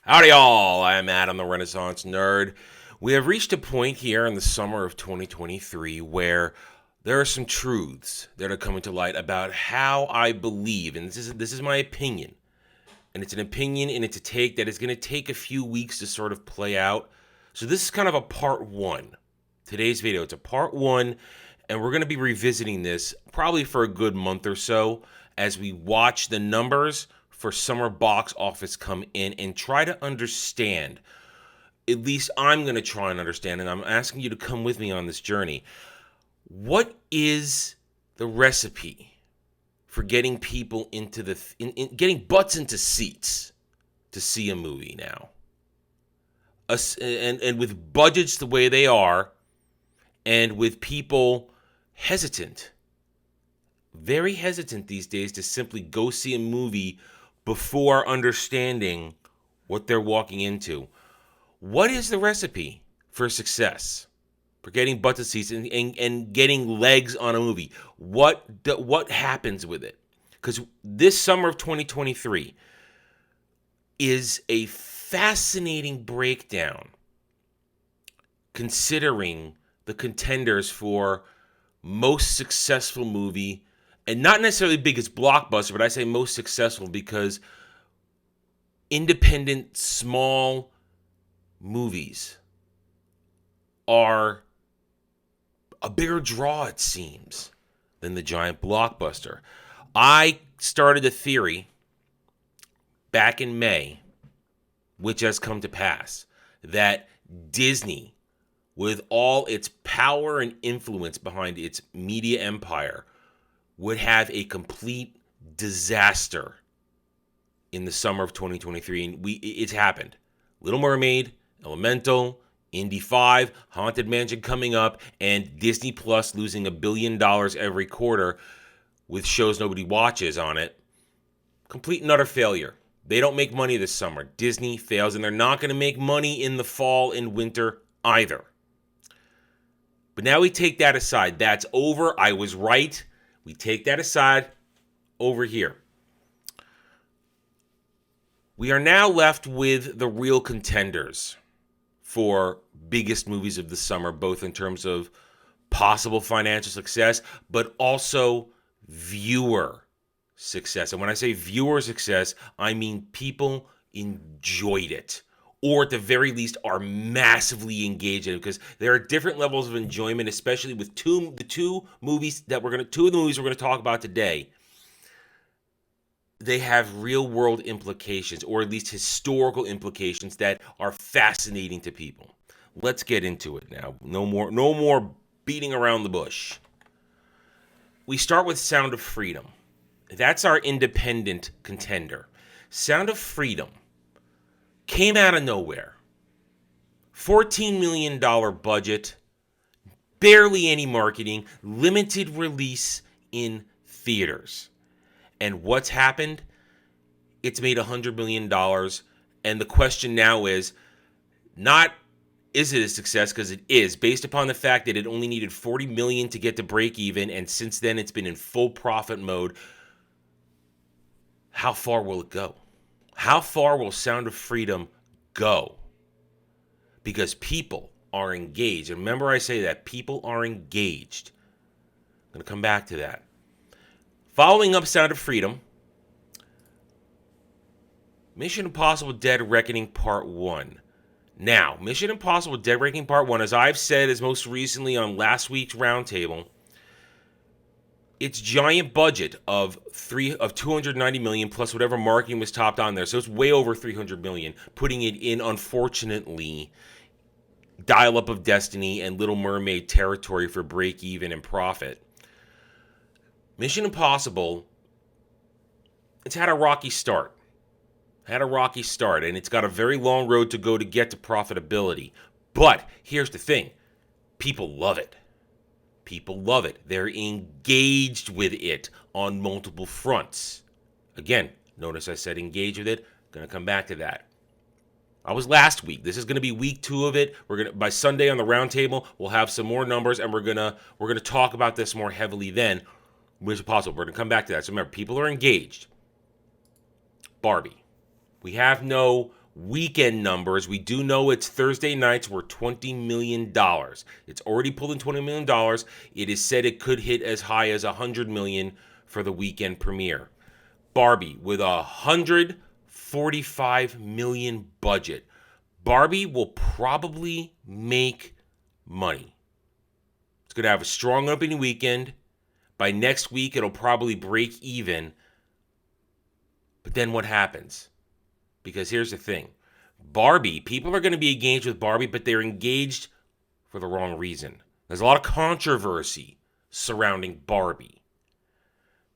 Howdy, all. I'm Adam, the Renaissance Nerd. We have reached a point here in the summer of 2023 where there are some truths that are coming to light about how I believe, and this is my opinion, and it's an opinion and it's a take that is going to take a few weeks to sort of play out. So this is kind of a part one. Today's video, it's a part one, and we're going to be revisiting this probably for a good month or so as we watch the numbers for summer box office come in and try to understand. At least I'm going to try and understand, and I'm asking you to come with me on this journey. What is the recipe for getting people into getting butts into seats to see a movie now? And with budgets the way they are, and with people hesitant, very hesitant these days to simply go see a movie before understanding what they're walking into. What is the recipe for success? For getting butts in seats and getting legs on a movie? What happens with it? Because this summer of 2023 is a fascinating breakdown considering the contenders for most successful movie, and not necessarily biggest blockbuster, but I say most successful because independent, small movies are a bigger draw, it seems, than the giant blockbuster. I started a theory back in May, which has come to pass, that Disney, with all its power and influence behind its media empire, would have a complete disaster in the summer of 2023. And it's happened. Little Mermaid, Elemental, Indy 5, Haunted Mansion coming up, and Disney Plus losing $1 billion every quarter with shows nobody watches on it. Complete and utter failure. They don't make money this summer. Disney fails, and they're not going to make money in the fall and winter either. But now we take that aside. That's over. I was right. We take that aside. Over here, we are now left with the real contenders for biggest movies of the summer, both in terms of possible financial success, but also viewer success. And when I say viewer success, I mean people enjoyed it, or at the very least are massively engaged in it, because there are different levels of enjoyment, especially with two of the movies we're going to talk about today. They have real world implications, or at least historical implications, that are fascinating to people. Let's get into it now. No more beating around the bush. We start with Sound of Freedom. That's our independent contender. Sound of Freedom came out of nowhere. $14 million budget, barely any marketing, limited release in theaters. And what's happened? It's made $100 million. And the question now is not, is it a success? Because it is, based upon the fact that it only needed $40 million to get to break even. And since then, it's been in full profit mode. How far will it go? How far will Sound of Freedom go? Because people are engaged. And remember I say that. People are engaged. I'm going to come back to that. Following up Sound of Freedom, Mission Impossible Dead Reckoning Part 1. Now, Mission Impossible Dead Reckoning Part 1, as I've said as most recently on last week's roundtable, its giant budget of $290 million plus whatever marketing was topped on there. So it's way over $300 million, putting it in, unfortunately, Dial-Up of Destiny and Little Mermaid territory for break even and profit. Mission Impossible, it's had a rocky start. And it's got a very long road to go to get to profitability. But here's the thing. People love it. They're engaged with it on multiple fronts. Again, notice I said engaged with it. Going to come back to that. I was last week. This is going to be week 2 of it. By Sunday on the roundtable, we'll have some more numbers, and we're gonna talk about this more heavily then. Mission Impossible. We're going to come back to that. So remember, people are engaged. Barbie. We have no weekend numbers. We do know its Thursday nights were $20 million. It's already pulled in $20 million. It is said it could hit as high as $100 million for the weekend premiere. Barbie with a $145 million budget. Barbie will probably make money. It's going to have a strong opening weekend. By next week, it'll probably break even. But then what happens? Because here's the thing. Barbie, people are going to be engaged with Barbie, but they're engaged for the wrong reason. There's a lot of controversy surrounding Barbie.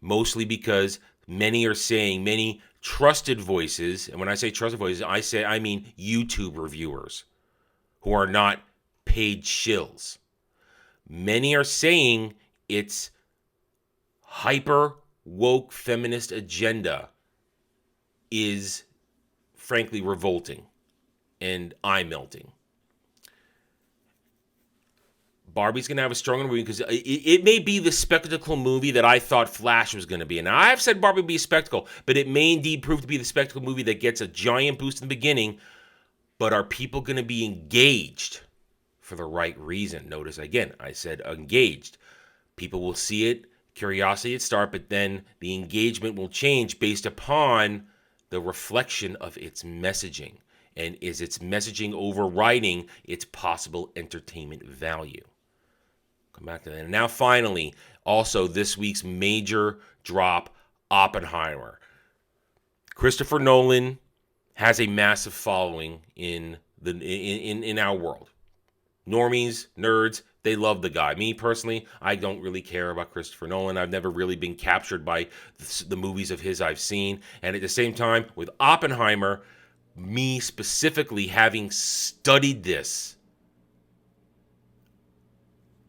Mostly because many trusted voices, and when I say trusted voices, I mean YouTube reviewers who are not paid shills. Many are saying its hyper woke feminist agenda is frankly revolting and eye-melting. Barbie's going to have a stronger movie because it may be the spectacle movie that I thought Flash was going to be. And I've said Barbie would be a spectacle, but it may indeed prove to be the spectacle movie that gets a giant boost in the beginning. But are people going to be engaged for the right reason? Notice, again, I said engaged. People will see it, curiosity at start, but then the engagement will change based upon the reflection of its messaging. And is its messaging overriding its possible entertainment value? Come back to that. And now finally, also this week's major drop, Oppenheimer. Christopher Nolan has a massive following in our world. Normies, nerds, they love the guy. Me personally, I don't really care about Christopher Nolan. I've never really been captured by the movies of his I've seen. And at the same time, with Oppenheimer, me specifically having studied this,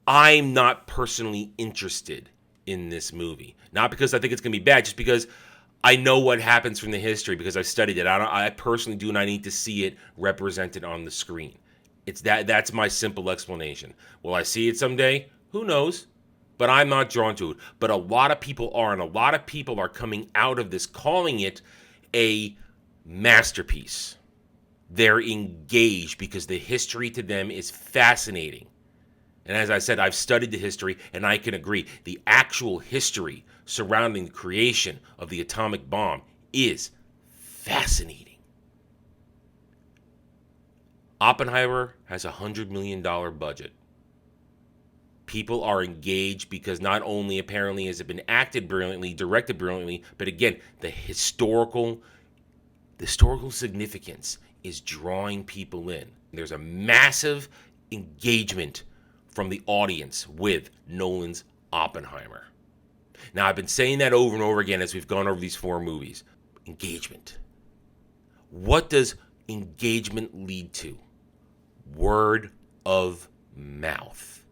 I'm not personally interested in this movie. Not because I think it's going to be bad, just because I know what happens from the history, because I've studied it. I personally do not need to see it represented on the screen. That's my simple explanation. Will I see it someday? Who knows? But I'm not drawn to it. But a lot of people are, and a lot of people are coming out of this calling it a masterpiece. They're engaged because the history to them is fascinating. And as I said, I've studied the history, and I can agree. The actual history surrounding the creation of the atomic bomb is fascinating. Oppenheimer has a $100 million budget. People are engaged because not only apparently has it been acted brilliantly, directed brilliantly, but again, the historical significance is drawing people in. There's a massive engagement from the audience with Nolan's Oppenheimer. Now, I've been saying that over and over again as we've gone over these 4 movies. Engagement. What does engagement lead to? Word of mouth.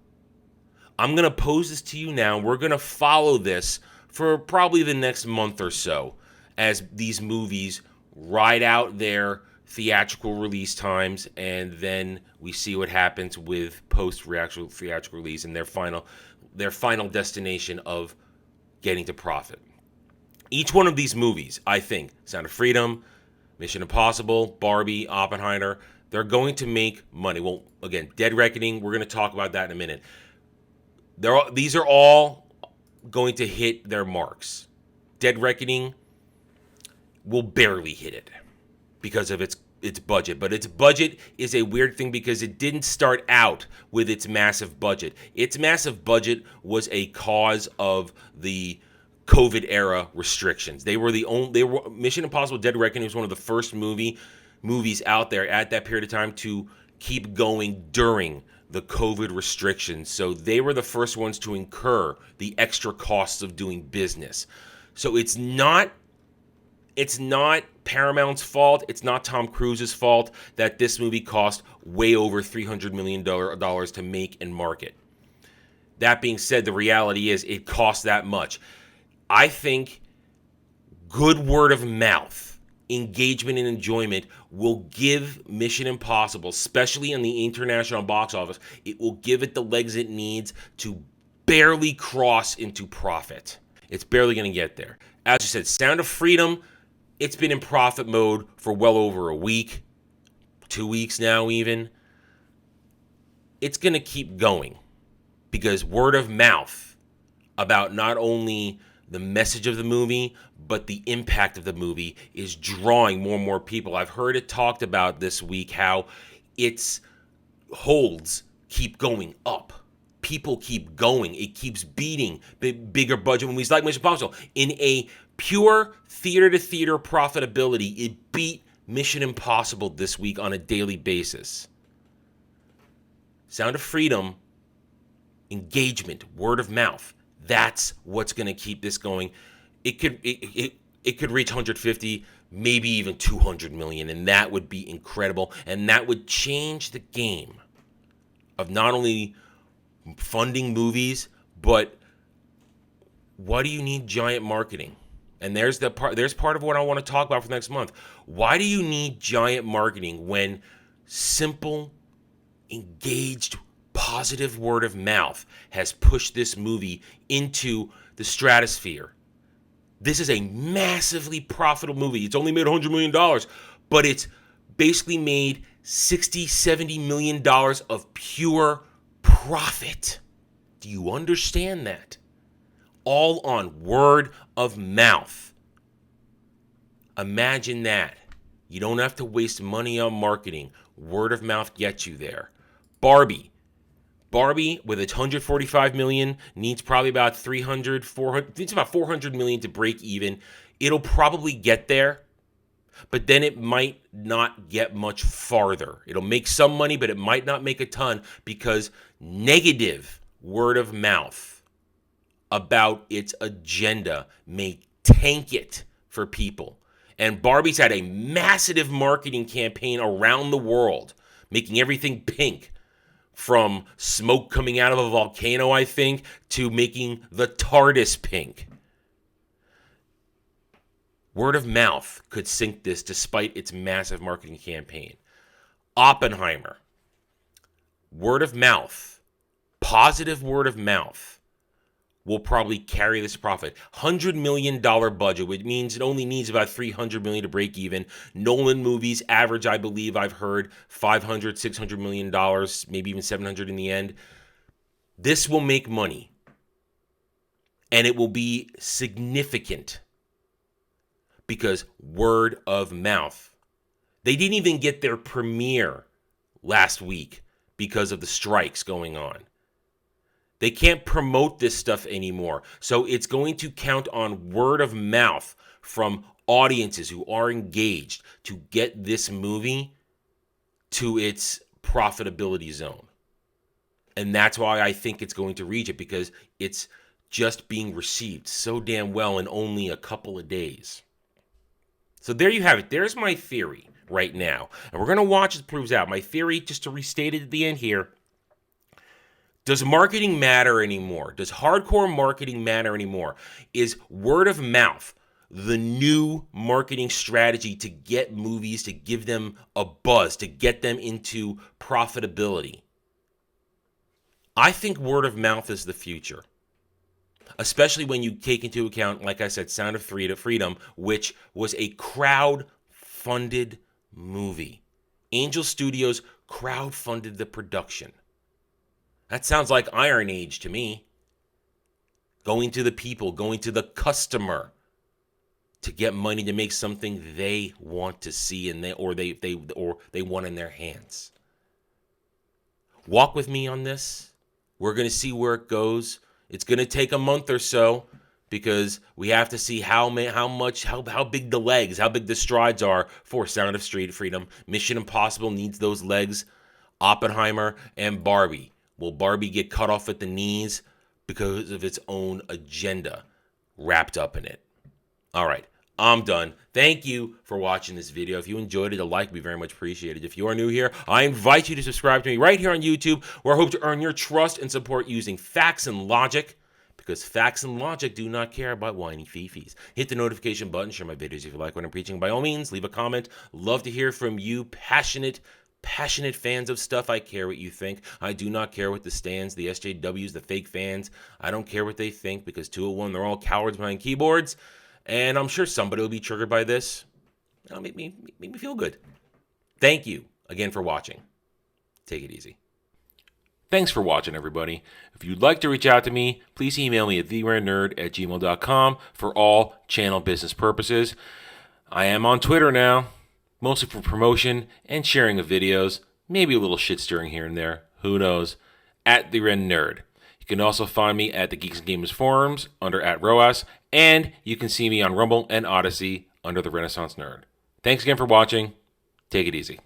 I'm going to pose this to you now. We're going to follow this for probably the next month or so as these movies ride out their theatrical release times, and then we see what happens with post-theatrical release and their final destination of getting to profit. Each one of these movies, I think, Sound of Freedom, Mission Impossible, Barbie, Oppenheimer, they're going to make money. Well, again, Dead Reckoning, we're going to talk about that in a minute. These are all going to hit their marks. Dead Reckoning will barely hit it because of its budget. But its budget is a weird thing because it didn't start out with its massive budget. Its massive budget was a cause of the COVID era restrictions. Mission Impossible Dead Reckoning was one of the first movies out there at that period of time to keep going during the COVID restrictions. So they were the first ones to incur the extra costs of doing business. So it's not Paramount's fault. It's not Tom Cruise's fault that this movie cost way over $300 million to make and market. That being said, the reality is it costs that much. I think good word of mouth, engagement and enjoyment will give Mission Impossible, especially in the international box office, it will give it the legs it needs to barely cross into profit. It's barely going to get there. As you said, Sound of Freedom, It's been in profit mode for well over a week, 2 weeks now even. It's going to keep going because word of mouth about not only the message of the movie, but the impact of the movie is drawing more and more people. I've heard it talked about this week how its holds keep going up. People keep going. It keeps beating bigger budget movies like Mission Impossible. In a pure theater-to-theater profitability, it beat Mission Impossible this week on a daily basis. Sound of Freedom, engagement, word of mouth. That's what's going to keep this going. It could reach 150, maybe even 200 million, and that would be incredible. And that would change the game of not only funding movies, but why do you need giant marketing? And there's part of what I want to talk about for next month. Why do you need giant marketing when simple, engaged, positive word of mouth has pushed this movie into the stratosphere? This is a massively profitable movie. It's only made $100 million, but it's basically made $60, $70 million of pure profit. Do you understand that? All on word of mouth. Imagine that. You don't have to waste money on marketing. Word of mouth gets you there. Barbie with its 145 million needs probably about 400, needs about 400 million to break even. It'll probably get there, but then it might not get much farther. It'll make some money, but it might not make a ton because negative word of mouth about its agenda may tank it for people. And Barbie's had a massive marketing campaign around the world, making everything pink. From smoke coming out of a volcano, I think, to making the TARDIS pink. Word of mouth could sink this despite its massive marketing campaign. Oppenheimer. Word of mouth. Positive word of mouth will probably carry this profit. $100 million budget, which means it only needs about $300 million to break even. Nolan movies average, I believe I've heard, $500, $600 million, maybe even $700 in the end. This will make money, and it will be significant because word of mouth. They didn't even get their premiere last week because of the strikes going on. They can't promote this stuff anymore. So it's going to count on word of mouth from audiences who are engaged to get this movie to its profitability zone. And that's why I think it's going to reach it, because it's just being received so damn well in only a couple of days. So there you have it. There's my theory right now. And we're going to watch as it proves out. My theory, just to restate it at the end here, does marketing matter anymore? Does hardcore marketing matter anymore? Is word of mouth the new marketing strategy to get movies, to give them a buzz, to get them into profitability? I think word of mouth is the future, especially when you take into account, like I said, Sound of Freedom, which was a crowd-funded movie. Angel Studios crowd-funded the production. That sounds like Iron Age to me. Going to the people, going to the customer to get money to make something they want to see and they want in their hands. Walk with me on this. We're going to see where it goes. It's going to take a month or so because we have to see how big the legs, how big the strides are for Sound of Freedom. Mission Impossible needs those legs. Oppenheimer and Barbie. Will Barbie get cut off at the knees because of its own agenda wrapped up in it? All right, I'm done. Thank you for watching this video. If you enjoyed it, a like would be very much appreciated. If you are new here, I invite you to subscribe to me right here on YouTube, where I hope to earn your trust and support using facts and logic, because facts and logic do not care about whiny fifis. Hit the notification button, share my videos if you like what I'm preaching. By all means, leave a comment. Love to hear from you, passionate fans of stuff. I care what you think. I do not care what the stands, the SJWs, the fake fans. I don't care what they think, because 201, they're all cowards behind keyboards. And I'm sure somebody will be triggered by this. That'll make me feel good. Thank you again for watching. Take it easy. Thanks for watching, everybody. If you'd like to reach out to me, please email me at theranernerd@gmail.com for all channel business purposes. I am on Twitter now, mostly for promotion and sharing of videos, maybe a little shit stirring here and there, who knows, at @theranernerd. You can also find me at the Geeks and Gamers forums under @ROAS, and you can see me on Rumble and Odyssey under the Renaissance Nerd. Thanks again for watching. Take it easy.